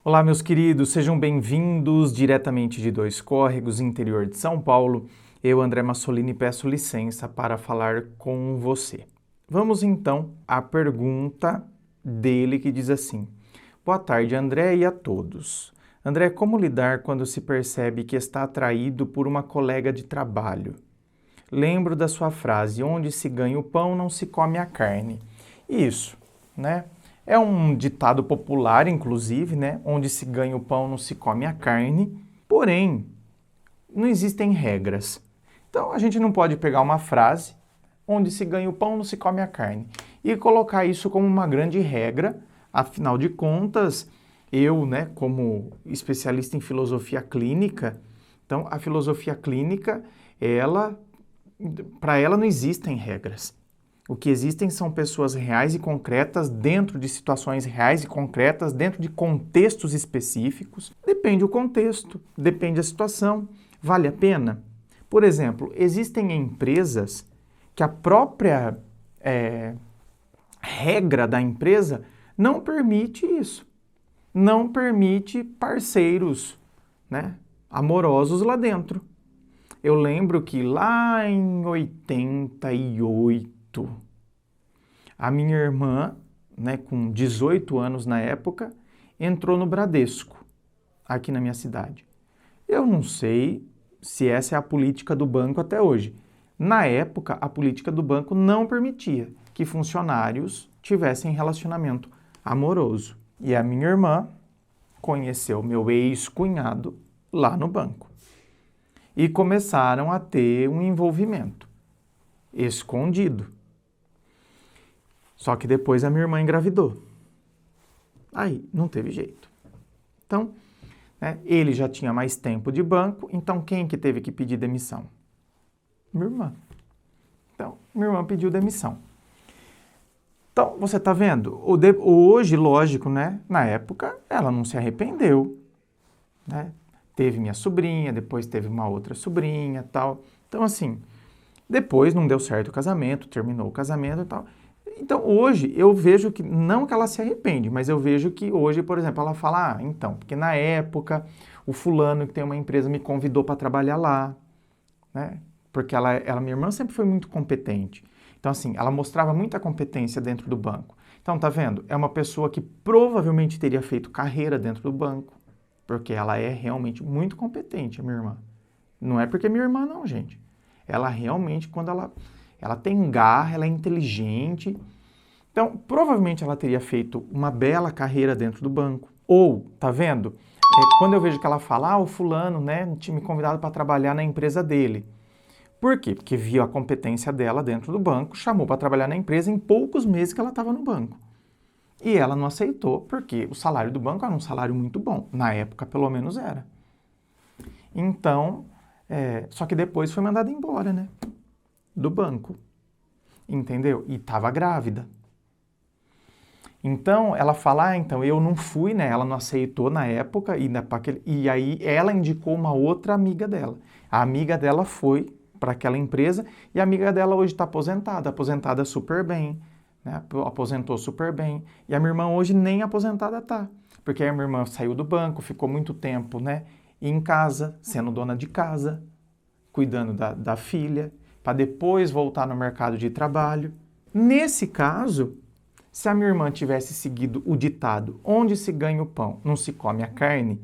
Olá, meus queridos, sejam bem-vindos diretamente de Dois Córregos, interior de São Paulo. Eu, André Massolini, peço licença para falar com você. Vamos então à pergunta dele que diz assim: Boa tarde, André, e a todos. André, como lidar quando se percebe que está atraído por uma colega de trabalho? Lembro da sua frase: onde se ganha o pão, não se come a carne. Isso, né? É um ditado popular, inclusive, né? Onde se ganha o pão, não se come a carne. Porém, não existem regras. Então, a gente não pode pegar uma frase, onde se ganha o pão, não se come a carne, e colocar isso como uma grande regra. Afinal de contas, eu, né, como especialista em filosofia clínica, então, a filosofia clínica, para ela não existem regras. O que existem são pessoas reais e concretas dentro de situações reais e concretas, dentro de contextos específicos. Depende do contexto, depende da situação. Vale a pena? Por exemplo, existem empresas que a própria regra da empresa não permite isso. Não permite parceiros, né, amorosos lá dentro. Eu lembro que lá em 88, a minha irmã, né, com 18 anos na época, entrou no Bradesco, aqui na minha cidade. Eu não sei se essa é a política do banco até hoje. Na época, a política do banco não permitia que funcionários tivessem relacionamento amoroso. E a minha irmã conheceu meu ex-cunhado lá no banco. E começaram a ter um envolvimento escondido. Só que depois a minha irmã engravidou. Aí não teve jeito. Então, né, ele já tinha mais tempo de banco, então quem que teve que pedir demissão? Minha irmã. Então, minha irmã pediu demissão. Então, você está vendo? Hoje, lógico, né? Na época, ela não se arrependeu, né? Teve minha sobrinha, depois teve uma outra sobrinha, tal. Então, assim, depois não deu certo o casamento, terminou o casamento e tal. Então, hoje, eu vejo que, não que ela se arrepende, mas eu vejo que hoje, por exemplo, ela fala, então, porque na época, o fulano que tem uma empresa me convidou para trabalhar lá, né? Porque minha irmã sempre foi muito competente. Então, assim, ela mostrava muita competência dentro do banco. Então, tá vendo? É uma pessoa que provavelmente teria feito carreira dentro do banco, porque ela é realmente muito competente, a minha irmã. Não é porque é minha irmã, não, gente. Ela realmente, quando ela tem garra, ela é inteligente. Então, provavelmente ela teria feito uma bela carreira dentro do banco. Ou, tá vendo? Quando eu vejo que ela fala, o fulano, né, tinha me convidado para trabalhar na empresa dele. Por quê? Porque viu a competência dela dentro do banco, chamou para trabalhar na empresa em poucos meses que ela estava no banco. E ela não aceitou, porque o salário do banco era um salário muito bom. Na época, pelo menos, era. Então, só que depois foi mandada embora, né? Do banco. Entendeu? E estava grávida. Então, ela fala, então, eu não fui, né? Ela não aceitou na época, e aí ela indicou uma outra amiga dela. A amiga dela foi para aquela empresa, e a amiga dela hoje está aposentada super bem, né? Aposentou super bem. E a minha irmã hoje nem aposentada tá, porque a minha irmã saiu do banco, ficou muito tempo, né, em casa, sendo dona de casa, cuidando da filha, para depois voltar no mercado de trabalho. Nesse caso, se a minha irmã tivesse seguido o ditado, onde se ganha o pão, não se come a carne,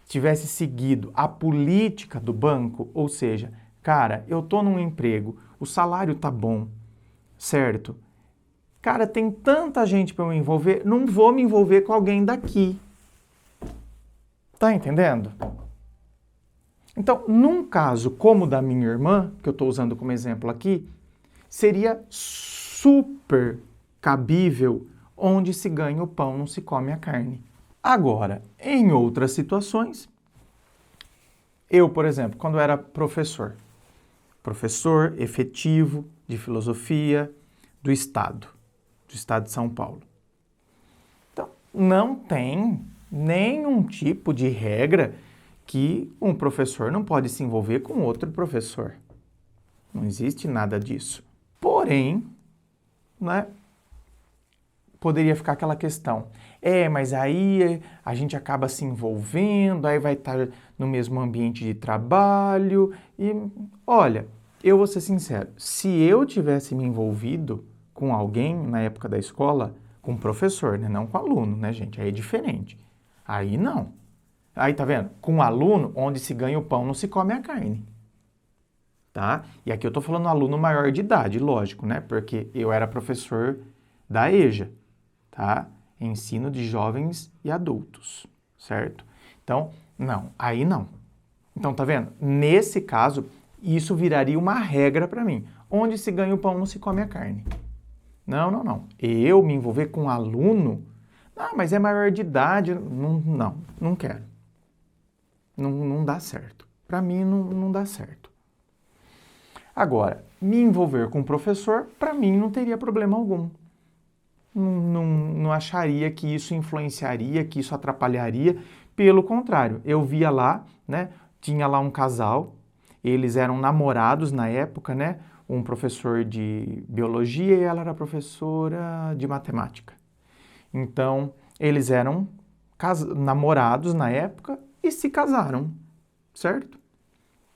tivesse seguido a política do banco, ou seja, cara, eu tô num emprego, o salário tá bom, certo? Cara, tem tanta gente para eu me envolver, não vou me envolver com alguém daqui. Tá entendendo? Então, num caso como o da minha irmã, que eu estou usando como exemplo aqui, seria super cabível onde se ganha o pão, não se come a carne. Agora, em outras situações, eu, por exemplo, quando era professor efetivo de filosofia do Estado de São Paulo. Então, não tem nenhum tipo de regra que um professor não pode se envolver com outro professor. Não existe nada disso. Porém, né, poderia ficar aquela questão. Mas aí a gente acaba se envolvendo, aí vai estar no mesmo ambiente de trabalho e, olha, eu vou ser sincero, se eu tivesse me envolvido com alguém na época da escola, com um professor, né? Não com aluno, né, gente? Aí é diferente. Aí não. Aí tá vendo? Com aluno, onde se ganha o pão, não se come a carne. Tá? E aqui eu tô falando aluno maior de idade, lógico, né? Porque eu era professor da EJA, tá? Ensino de jovens e adultos, certo? Então, não, aí não. Então, tá vendo? Nesse caso, isso viraria uma regra para mim. Onde se ganha o pão, não se come a carne. Não. Eu me envolver com um aluno, mas é maior de idade, não quero. Não dá certo. Para mim, não dá certo. Agora, me envolver com um professor, para mim, não teria problema algum. Não acharia que isso influenciaria, que isso atrapalharia. Pelo contrário, eu via lá, né? Tinha lá um casal, eles eram namorados na época, né? Um professor de biologia e ela era professora de matemática. Então, eles eram namorados na época e se casaram, certo?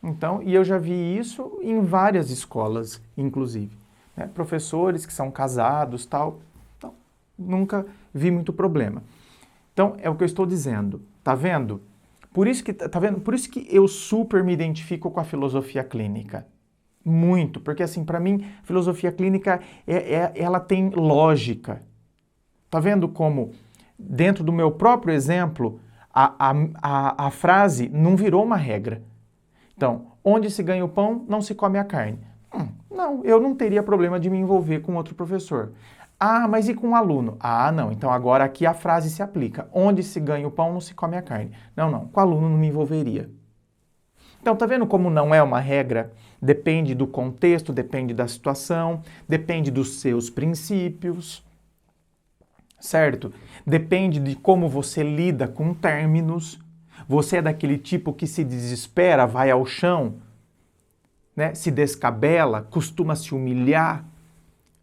Então, e eu já vi isso em várias escolas, inclusive. Né? Professores que são casados, tal. Então, nunca vi muito problema. Então, é o que eu estou dizendo. Tá vendo? Por isso que eu super me identifico com a filosofia clínica. Muito, porque assim, para mim, filosofia clínica, ela tem lógica. Tá vendo como, dentro do meu próprio exemplo, a frase não virou uma regra. Então, onde se ganha o pão, não se come a carne. Não, eu não teria problema de me envolver com outro professor. Mas e com um aluno? Não, então agora aqui a frase se aplica. Onde se ganha o pão, não se come a carne. Não, com o aluno não me envolveria. Então, tá vendo como não é uma regra? Depende do contexto, depende da situação, depende dos seus princípios, certo? Depende de como você lida com términos. Você é daquele tipo que se desespera, vai ao chão, né? Se descabela, costuma se humilhar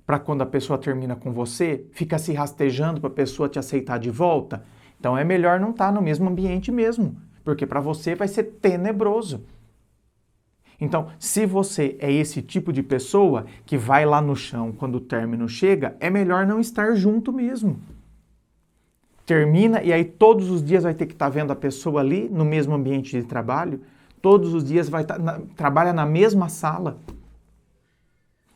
para quando a pessoa termina com você, fica se rastejando para a pessoa te aceitar de volta. Então é melhor não estar no mesmo ambiente mesmo, porque para você vai ser tenebroso. Então, se você é esse tipo de pessoa que vai lá no chão quando o término chega, é melhor não estar junto mesmo. Termina e aí todos os dias vai ter que estar vendo a pessoa ali no mesmo ambiente de trabalho, todos os dias vai trabalha na mesma sala.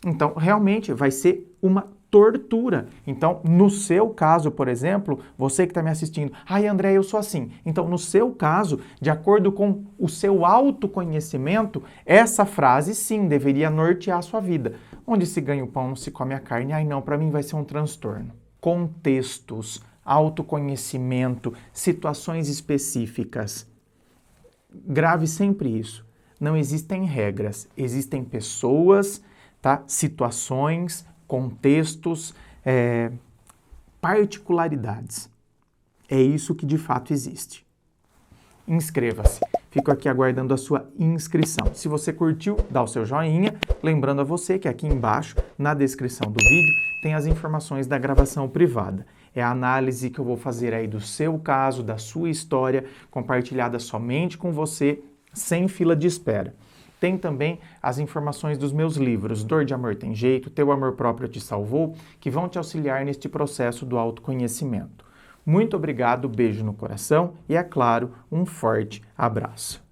Então, realmente vai ser uma tortura. Então, no seu caso, por exemplo, você que está me assistindo, André, eu sou assim. Então, no seu caso, de acordo com o seu autoconhecimento, essa frase, sim, deveria nortear a sua vida. Onde se ganha o pão, não se come a carne. Não, para mim vai ser um transtorno. Contextos, autoconhecimento, situações específicas. Grave sempre isso. Não existem regras, existem pessoas, tá? Situações, contextos, particularidades. É isso que de fato existe. Inscreva-se. Fico aqui aguardando a sua inscrição. Se você curtiu, dá o seu joinha. Lembrando a você que aqui embaixo, na descrição do vídeo, tem as informações da gravação privada. É a análise que eu vou fazer aí do seu caso, da sua história, compartilhada somente com você, sem fila de espera. Tem também as informações dos meus livros, Dor de Amor Tem Jeito, Teu Amor Próprio Te Salvou, que vão te auxiliar neste processo do autoconhecimento. Muito obrigado, beijo no coração e, é claro, um forte abraço.